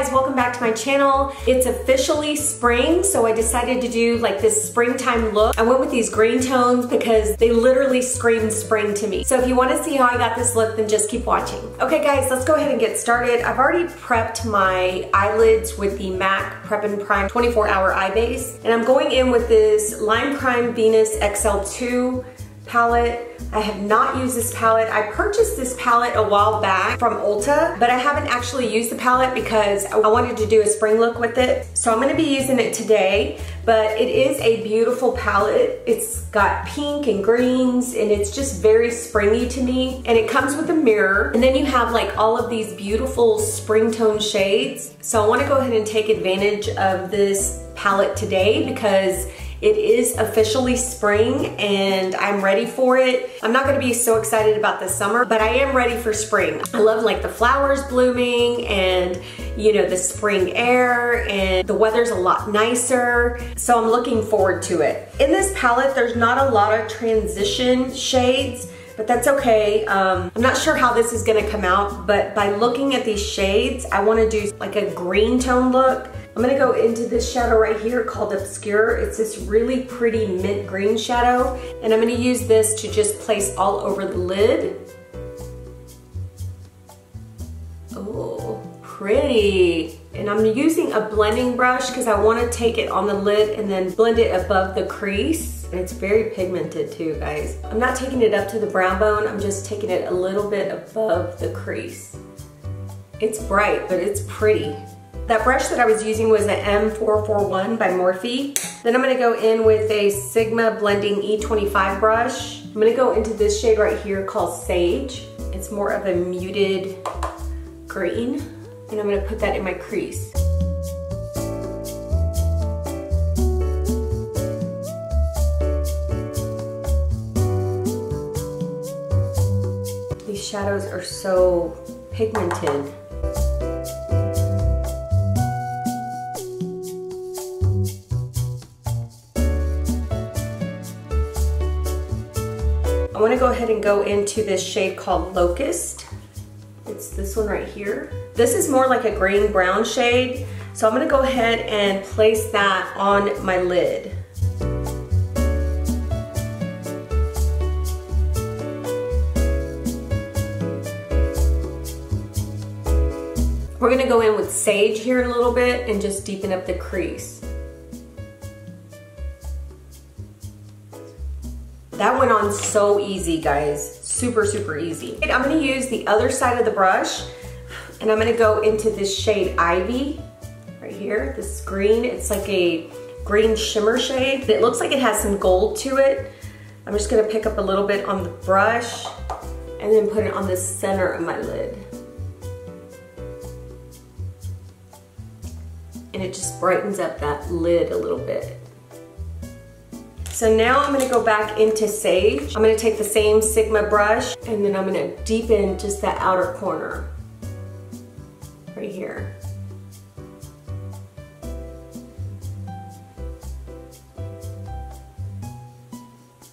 guys, welcome back to my channel. It's officially spring, so I decided to do like this springtime look. I went with these green tones because they literally scream spring to me. So if you want to see how I got this look, then just keep watching. Okay guys, let's go ahead and get started. I've already prepped my eyelids with the MAC Prep and Prime 24-hour eye base, and I'm going in with this Lime Crime Venus XL2 palette. I have not used this palette. I purchased this palette a while back from Ulta, but I haven't actually used the palette because I wanted to do a spring look with it. So I'm gonna be using it today, but it is a beautiful palette. It's got pink and greens, and it's just very springy to me. And it comes with a mirror, and then you have like all of these beautiful spring tone shades. So I wanna go ahead and take advantage of this palette today because it is officially spring and I'm ready for it. I'm not gonna be so excited about the summer, but I am ready for spring. I love like the flowers blooming and you know, the spring air, and the weather's a lot nicer. So I'm looking forward to it. In this palette, there's not a lot of transition shades, but that's okay. I'm not sure how this is gonna come out, but by looking at these shades, I wanna do like a green tone look. I'm gonna go into this shadow right here called Obscure. It's this really pretty mint green shadow, and I'm gonna use this to just place all over the lid. Oh, pretty. And I'm using a blending brush because I wanna take it on the lid and then blend it above the crease. And it's very pigmented too, guys. I'm not taking it up to the brown bone, I'm just taking it a little bit above the crease. It's bright, but it's pretty. That brush that I was using was an M441 by Morphe. Then I'm gonna go in with a Sigma Blending E25 brush. I'm gonna go into this shade right here called Sage. It's more of a muted green. And I'm gonna put that in my crease. These shadows are so pigmented. I want to go ahead and go into this shade called Locust. It's this one right here. This is more like a green brown shade, so I'm going to go ahead and place that on my lid. We're going to go in with Sage here a little bit and just deepen up the crease. That went on so easy, guys. Super, super easy. I'm gonna use the other side of the brush, and I'm gonna go into this shade Ivy, right here, this green. It's like a green shimmer shade. It looks like it has some gold to it. I'm just gonna pick up a little bit on the brush, and then put it on the center of my lid. And it just brightens up that lid a little bit. So now I'm gonna go back into Sage. I'm gonna take the same Sigma brush, and then I'm gonna deepen just that outer corner, right here.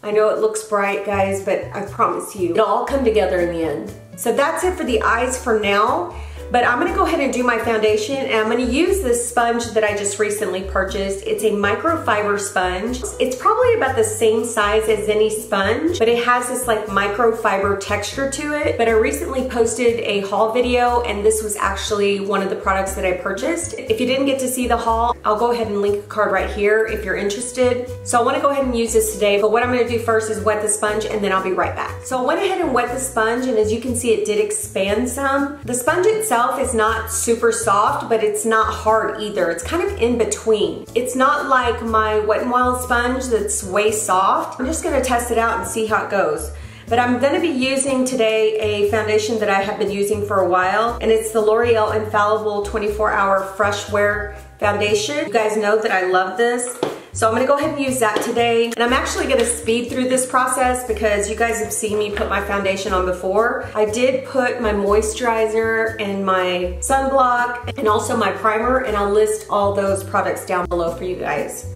I know it looks bright, guys, but I promise you, it'll all come together in the end. So that's it for the eyes for now. But I'm gonna go ahead and do my foundation, and I'm gonna use this sponge that I just recently purchased. It's a microfiber sponge. It's probably about the same size as any sponge, but it has this like microfiber texture to it. But I recently posted a haul video, and this was actually one of the products that I purchased. If you didn't get to see the haul, I'll go ahead and link a card right here if you're interested. So I wanna go ahead and use this today, but what I'm gonna do first is wet the sponge, and then I'll be right back. So I went ahead and wet the sponge, and as you can see, it did expand some. The sponge itself is not super soft, but it's not hard either. It's kind of in between. It's not like my Wet n Wild sponge that's way soft. I'm just gonna test it out and see how it goes. But I'm gonna be using today a foundation that I have been using for a while, and it's the L'Oreal Infallible 24-Hour Fresh Wear Foundation. You guys know that I love this. So I'm gonna go ahead and use that today. And I'm actually gonna speed through this process because you guys have seen me put my foundation on before. I did put my moisturizer and my sunblock and also my primer, and I'll list all those products down below for you guys.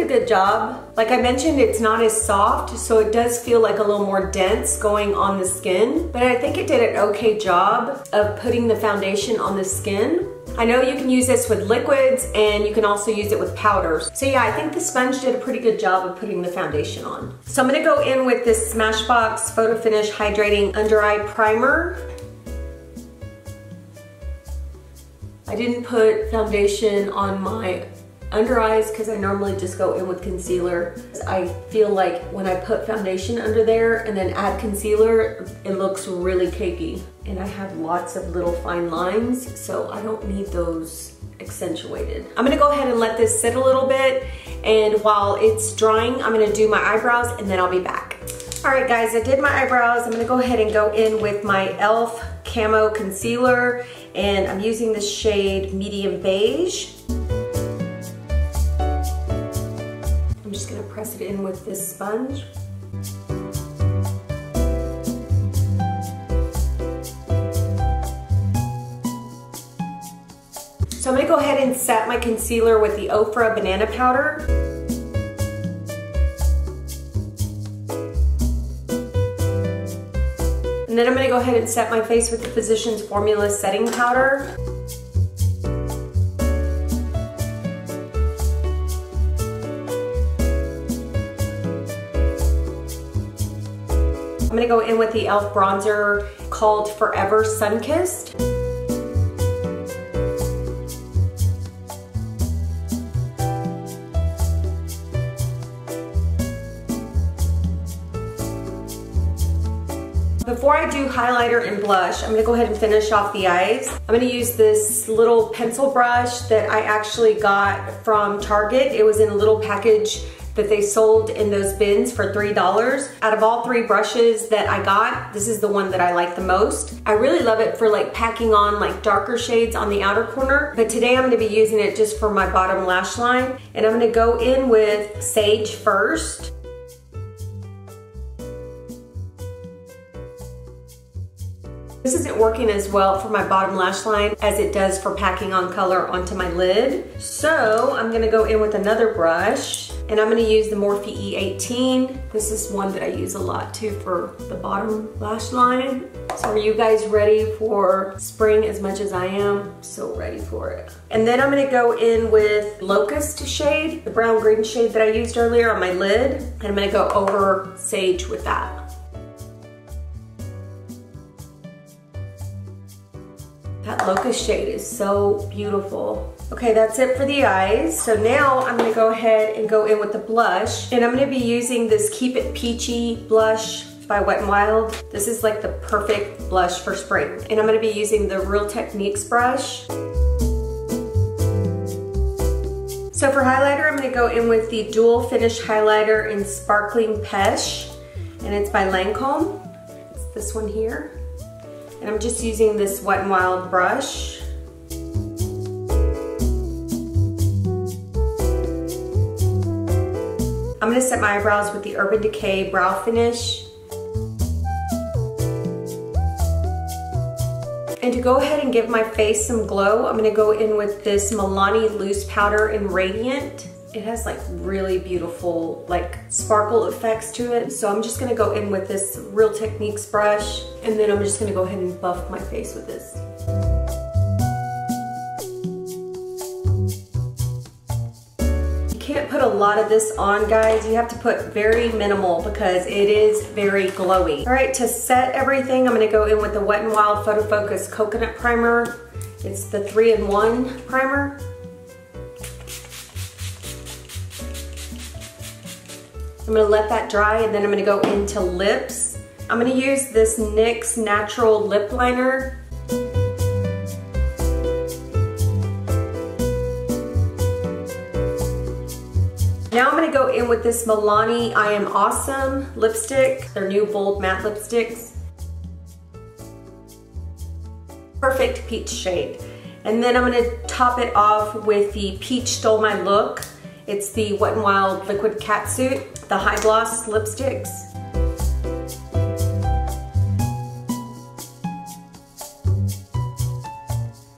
a good job. Like I mentioned, it's not as soft, so it does feel like a little more dense going on the skin, but I think it did an okay job of putting the foundation on the skin. I know you can use this with liquids and you can also use it with powders. So yeah, I think the sponge did a pretty good job of putting the foundation on. So I'm gonna go in with this Smashbox Photo Finish Hydrating Under Eye Primer. I didn't put foundation on my under eyes because I normally just go in with concealer. I feel like when I put foundation under there and then add concealer, it looks really cakey. And I have lots of little fine lines, so I don't need those accentuated. I'm gonna go ahead and let this sit a little bit, and while it's drying, I'm gonna do my eyebrows and then I'll be back. All right guys, I did my eyebrows. I'm gonna go ahead and go in with my e.l.f. Camo Concealer, and I'm using the shade Medium Beige. I'm just gonna press it in with this sponge. So I'm gonna go ahead and set my concealer with the Ofra Banana Powder. And then I'm gonna go ahead and set my face with the Physicians Formula Setting Powder. I'm gonna go in with the e.l.f. bronzer called Forever Sunkissed. Before I do highlighter and blush, I'm gonna go ahead and finish off the eyes. I'm gonna use this little pencil brush that I actually got from Target. It was in a little package that they sold in those bins for $3. Out of all 3 brushes that I got, this is the one that I like the most. I really love it for like packing on like darker shades on the outer corner, but today I'm gonna be using it just for my bottom lash line. And I'm gonna go in with Sage first. This isn't working as well for my bottom lash line as it does for packing on color onto my lid. So I'm gonna go in with another brush, and I'm gonna use the Morphe E18. This is one that I use a lot too for the bottom lash line. So are you guys ready for spring as much as I am? So ready for it. And then I'm gonna go in with Locust shade, the brown green shade that I used earlier on my lid. And I'm gonna go over Sage with that. That Locust shade is so beautiful. Okay, that's it for the eyes. So now I'm gonna go ahead and go in with the blush. And I'm gonna be using this Keep It Peachy blush by Wet n Wild. This is like the perfect blush for spring. And I'm gonna be using the Real Techniques brush. So for highlighter, I'm gonna go in with the Dual Finish Highlighter in Sparkling Peche. And it's by Lancome. It's this one here. And I'm just using this Wet n Wild brush. I'm gonna set my eyebrows with the Urban Decay Brow Finish. And to go ahead and give my face some glow, I'm gonna go in with this Milani Loose Powder in Radiant. It has like really beautiful like sparkle effects to it. So I'm just gonna go in with this Real Techniques brush, and then I'm just gonna go ahead and buff my face with this. You can't put a lot of this on, guys. You have to put very minimal because it is very glowy. All right, to set everything, I'm gonna go in with the Wet n Wild Photo Focus Coconut Primer. It's the 3-in-1 primer. I'm gonna let that dry, and then I'm gonna go into lips. I'm gonna use this NYX Natural Lip Liner. Now I'm gonna go in with this Milani I Am Awesome lipstick, their new bold matte lipsticks. Perfect peach shade. And then I'm gonna top it off with the Peach Stole My Look. It's the Wet n Wild Liquid Catsuit, the high gloss lipsticks.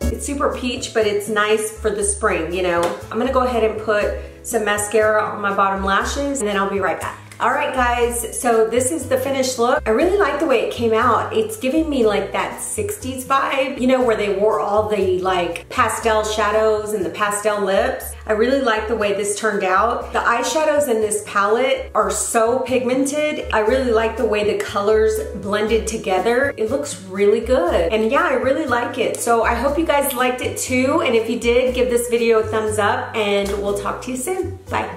It's super peach, but it's nice for the spring, you know. I'm gonna go ahead and put some mascara on my bottom lashes, and then I'll be right back. All right, guys, so this is the finished look. I really like the way it came out. It's giving me like that 60s vibe, you know, where they wore all the like pastel shadows and the pastel lips. I really like the way this turned out. The eyeshadows in this palette are so pigmented. I really like the way the colors blended together. It looks really good. And yeah, I really like it. So I hope you guys liked it too. And if you did, give this video a thumbs up and we'll talk to you soon. Bye.